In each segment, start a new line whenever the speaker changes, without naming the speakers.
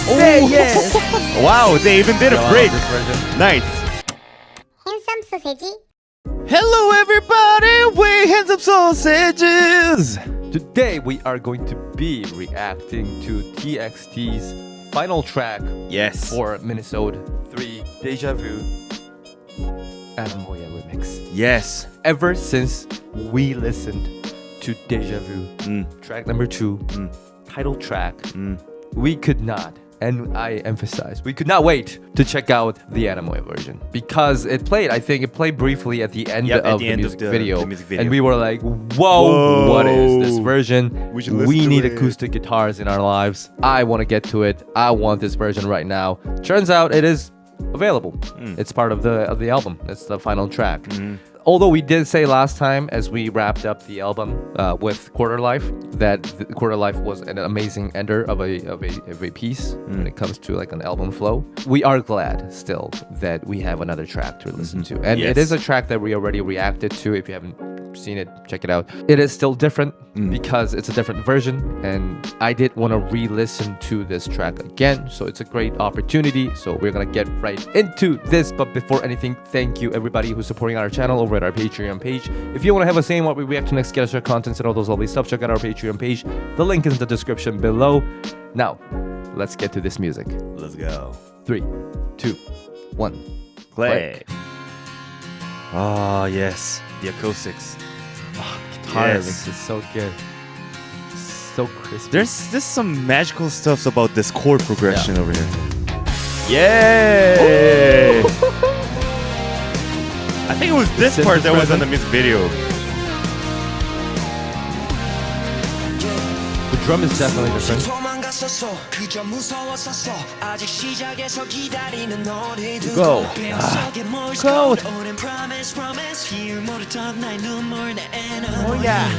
Say yes.
Wow, they even did a bridge. Nice.
handsome sausage.
Hello, everybody. We handsome sausages.
Today we are going to be reacting to TXT's final track
Yes.
for Minnesota 3 Deja Vu Anemoia remix.
Yes.
Ever since we listened to Deja Vu, track number 2, title track, we could not, and I emphasize, we could not wait to check out the Anemoia version because it played. I think it played briefly at the end of the music video, and we were like, "Whoa, what is this version?
We should listen
We
to
need
it."
acoustic guitars in our lives. I want to get to it. I want this version right now." Turns out it is available. It's part of the album. It's the final track. Although we did say last time, as we wrapped up the album with Quarter Life, that Quarter Life was an amazing ender of a piece when it comes to like an album flow. We are glad still that we have another track to listen to, and
Yes.
it is a track that we already reacted to. If you haven't seen it, check it out. It is still different because it's a different version, and I did want to re-listen to this track again, so it's a great opportunity. So we're gonna get right into this. But before anything, thank you everybody who's supporting our channel over at our Patreon page. If you want to have a say in what we react to next, get us our contents and all those lovely stuff, check out our Patreon page. The link is in the description below. Now, let's get to this music.
Let's go.
3, 2, 1.
Play. Oh, yes. The acoustics.
Guitar
Yes.
mix is so good. So crispy.
There's some magical stuff about this chord progression over here. Yay! I think it was this
synth
part
is
that was in
present.
the music video.
The drum is definitely different.
Go. Code. Oh yeah.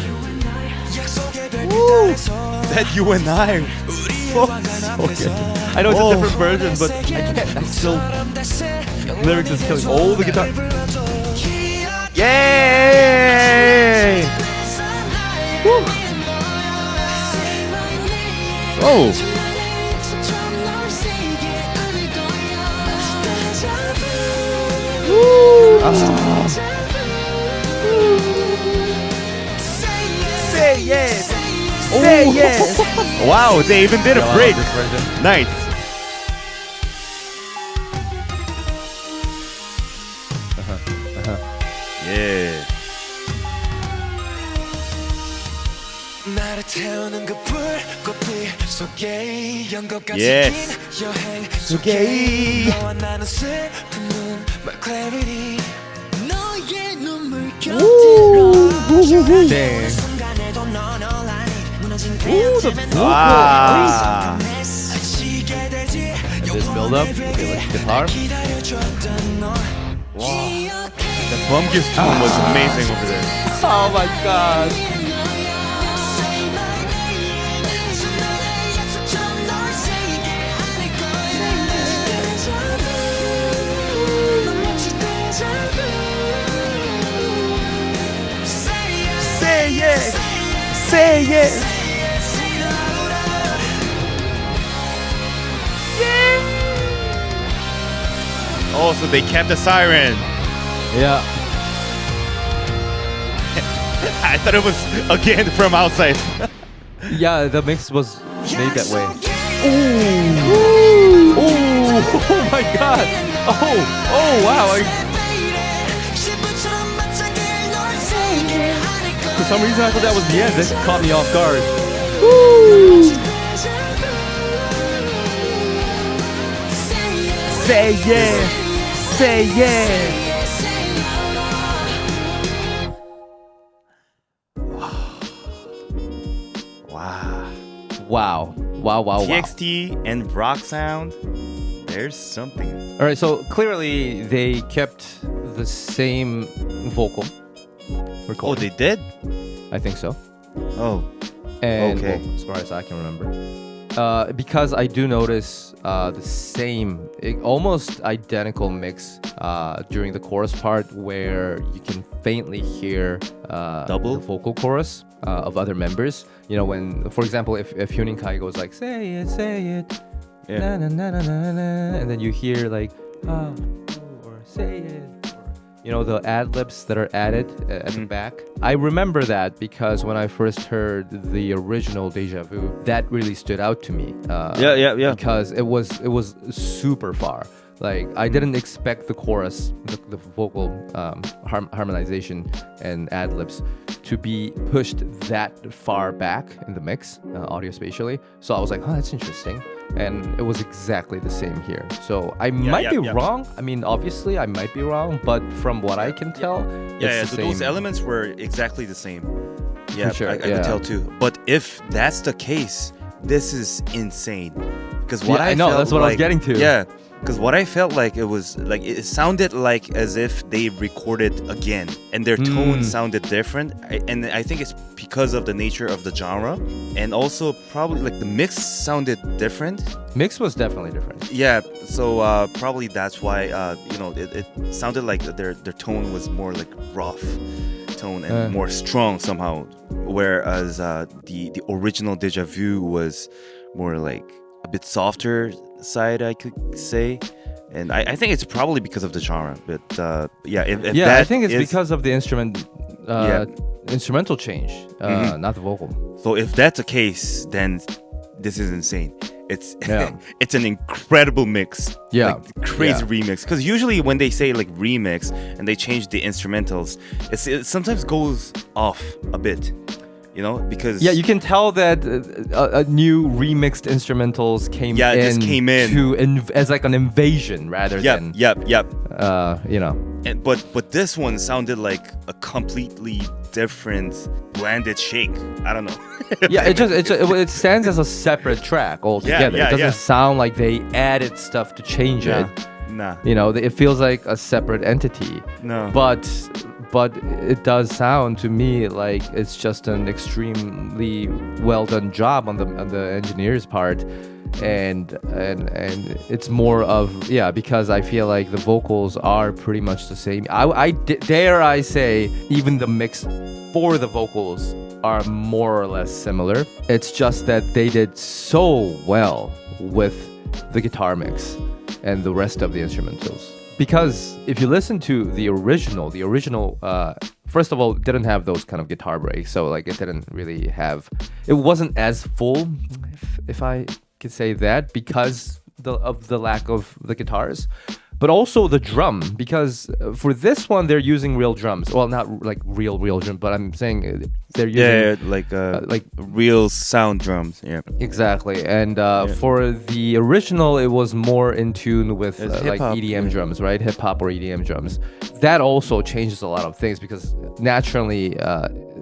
Woo. That you and I.
I know it's a different version, but I can't. I still lyrics is killing. Oh, the guitar.
Yay! Woo. Oh. Say yes. Say yes. Wow, they even did a bridge.
This version.
Nice. Yeah. Yes. Okay.
Dang.
Wow.
And this build up. Okay, like guitar.
The Bumgis tune was amazing over there.
Oh my god.
Say yes. Say yes. Oh, so they kept the siren.
Yeah.
I thought it was again from outside.
Yeah, the mix was made that way.
Ooh.
Oh my god. Oh wow. For some reason I thought that was the end. This caught me off guard.
Say yeah. Say yeah. Wow.
Wow.
TXT and rock sound. There's something.
All right, so clearly they kept the same vocal.
Oh, they did?
I think so.
Oh.
And
Okay.
well, as far as I can remember, because I do notice the same, almost identical mix during the chorus part, where you can faintly hear
Double?
the vocal chorus of other members. You know, when, for example, if Hyunin Kai goes like "say it,"
Yeah.
na, na, na, na, na, and then you hear like oh, or say it, or, you know, the ad libs that are added at the back. I remember that because when I first heard the original Deja Vu, that really stood out to me.
Yeah.
Because it was super far. Like I didn't expect the chorus, the vocal harmonization and ad libs to be pushed that far back in the mix, audio spatially. So I was like, oh, that's interesting. And it was exactly the same here. So I might be wrong. I mean, obviously I might be wrong, but from what I can tell, it's the
so
same.
those elements were exactly the same. Yeah,
sure,
I could tell too. But if that's the case, this is insane. Because what I
know
felt
that's what I was getting to.
Yeah, because what I felt like it was like it sounded like as if they recorded again, and their tone sounded different. And I think it's because of the nature of the genre, and also probably like the mix sounded different.
Mix was definitely different.
Yeah, so probably that's why it sounded like their tone was more like rough tone and more strong somehow, whereas the original Deja Vu was more like a bit softer side, I could say. And I think it's probably because of the genre, but if that
I think it's because of the instrumental change, not the vocal.
So if that's the case, then this is insane. It's it's an incredible mix.
Yeah,
like, crazy remix. Because usually when they say like remix and they change the instrumentals, it sometimes goes off a bit. You know, because
you can tell that a new remixed instrumentals came
just came in
to as like an invasion rather than you know.
And but this one sounded like a completely different blended shake. I don't know.
It stands as a separate track altogether. It doesn't sound like they added stuff to change it.
Nah.
You know, it feels like a separate entity.
No.
But it does sound to me like it's just an extremely well done job on the engineer's part, and it's more of because I feel like the vocals are pretty much the same. I dare I say even the mix for the vocals are more or less similar. It's just that they did so well with the guitar mix and the rest of the instrumentals. Because if you listen to the original, first of all, didn't have those kind of guitar breaks, so like it wasn't as full, if I could say that, because of the lack of the guitars. But also the drum, because for this one they're using real drums. Well, not like real drum, but I'm saying they're using
like real sound drums. Yeah,
exactly. And for the original, it was more in tune with like EDM drums, right? Hip hop or EDM drums. That also changes a lot of things because naturally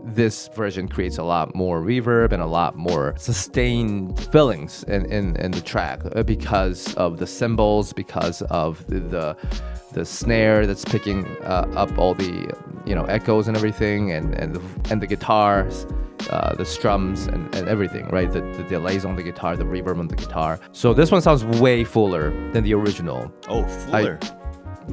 this version creates a lot more reverb and a lot more sustained fillings in the track because of the cymbals, because of the snare that's picking up all the echoes and everything, and the guitars, the strums and everything, right? The delays on the guitar, the reverb on the guitar. So this one sounds way fuller than the original.
Oh,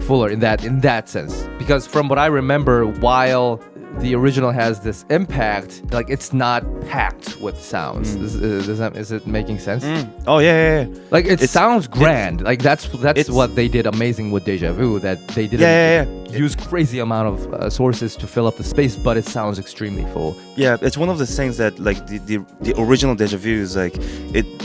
fuller in that sense, because from what I remember, while the original has this impact, like it's not packed with sounds. Is it making sense?
Oh yeah.
Like it sounds grand. Like that's what they did amazing with Deja Vu. That they didn't use crazy amount of sources to fill up the space, but it sounds extremely full.
Yeah, it's one of the things that like the original Deja Vu is like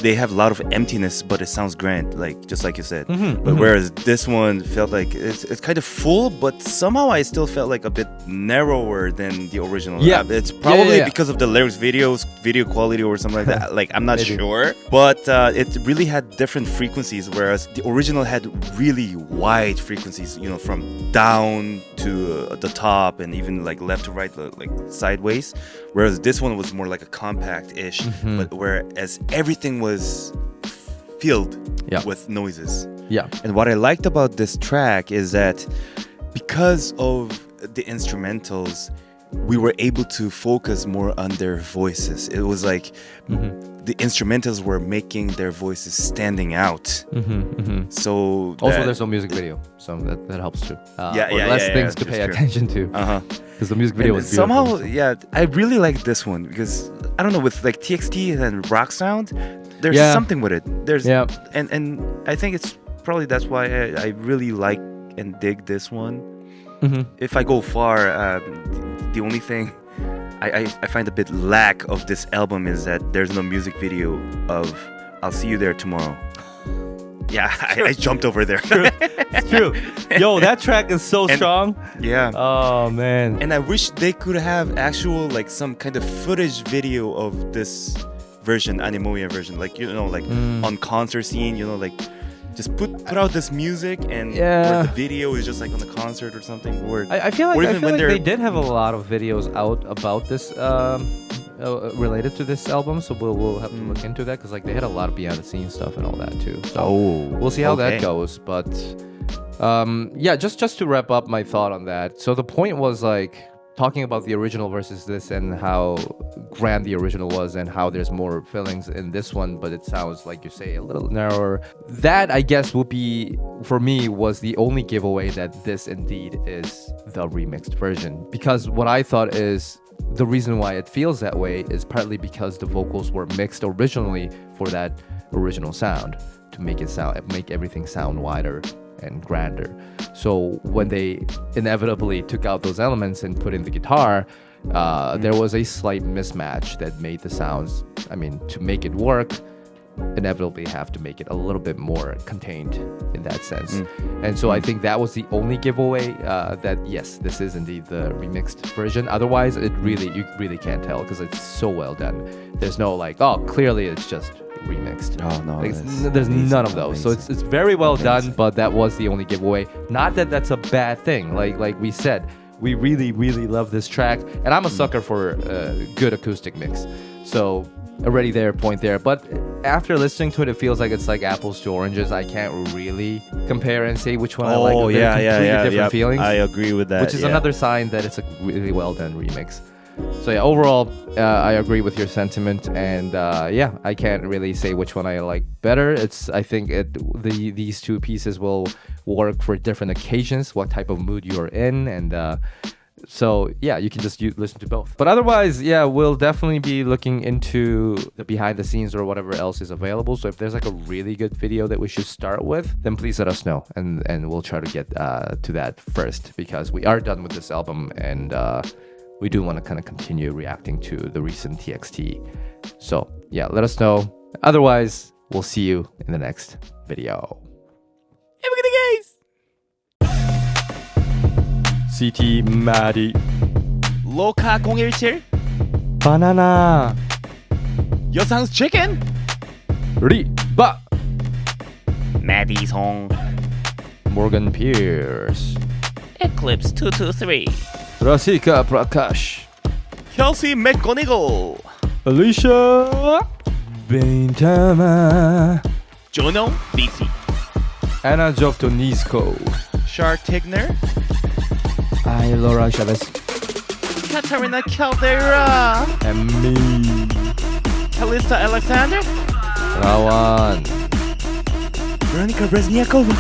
they have a lot of emptiness, but it sounds grand, like just like you said. But whereas this one felt like it's kind of full, but somehow I still felt like a bit narrower than the original.
Yeah,
it's probably because of the lyrics, video quality or something like that. Like I'm not sure, but it really had different frequencies, whereas the original had really wide frequencies. You know, from down to the top and even like left to right, like sideways. Whereas this one was more like a compact-ish, but whereas everything was filled with noises.
Yeah.
And what I liked about this track is that because of the instrumentals, we were able to focus more on their voices. It was like the instrumentals were making their voices standing out. So
also there's no music video, so that helps too. Less things to pay attention to. Because the music video was beautiful.
Somehow, I really like this one because I don't know, with like TXT and rock sound, there's
Yeah.
something with it. There's
Yeah.
and I think it's probably that's why I really like and dig this one.
Mm-hmm.
If I go far, the only thing I find a bit lack of this album is that there's no music video of "I'll See You There Tomorrow." Yeah, I jumped over there.
It's true. Yo, that track is so
And-
strong.
Yeah.
Oh man.
And I wish they could have actual like some kind of footage video of this version, Anemoia version, like like on concert scene, like just put out this music and where the video is just like on the concert or something. Or
I feel like,
or even when
they
they're-
did have a lot of videos out about this related to this album, so we'll have to look into that because like they had a lot of behind the scenes stuff and all that too. So we'll see how that goes. But yeah, just to wrap up my thought on that. So the point was like talking about the original versus this and how grand the original was and how there's more fillings in this one, but it sounds like you say a little narrower. That I guess would be for me was the only giveaway that this indeed is the remixed version, because what I thought is the reason why it feels that way is partly because the vocals were mixed originally for that original sound to make everything sound wider and grander. So when they inevitably took out those elements and put in the guitar, there was a slight mismatch that made the sounds, to make it work, inevitably have to make it a little bit more contained in that sense. And so I think that was the only giveaway that yes, this is indeed the remixed version. Otherwise, you really can't tell because it's so well done. There's no like, oh, clearly it's just remixed.
Oh no,
Like, there's none of those. So it's very well done, but that was the only giveaway. Not that that's a bad thing. Like we said, we really love this track, and I'm a sucker for a good acoustic mix. So already there, point there. But after listening to it, it feels like it's like apples to oranges. I can't really compare and say which one I like. They're completely different feelings.
I agree with that.
Which is another sign that it's a really well done remix. So yeah, overall, I agree with your sentiment, and yeah, I can't really say which one I like better. I think these two pieces will work for different occasions, what type of mood you're in, and so yeah, you can just listen to both. But otherwise, yeah, we'll definitely be looking into the behind the scenes or whatever else is available. So if there's like a really good video that we should start with, then please let us know, and we'll try to get to that first, because we are done with this album, and we do want to kind of continue reacting to the recent TXT. So yeah, let us know. Otherwise, we'll see you in the next video. Have a good day, guys! CT Maddie.
로카 017
바나나.
여상's chicken
리바.
마디송
Morgan Pierce.
Eclipse 223.
Rasika Prakash.
혈시 맥거니글
Alicia Bentama.
조노 BC
Anna Jovtonisko.
Char Tigner
I Laura Chavez.
Katarina Caldera
And me.
Kalista Alexander
Rawan.
Veronica Brezniakova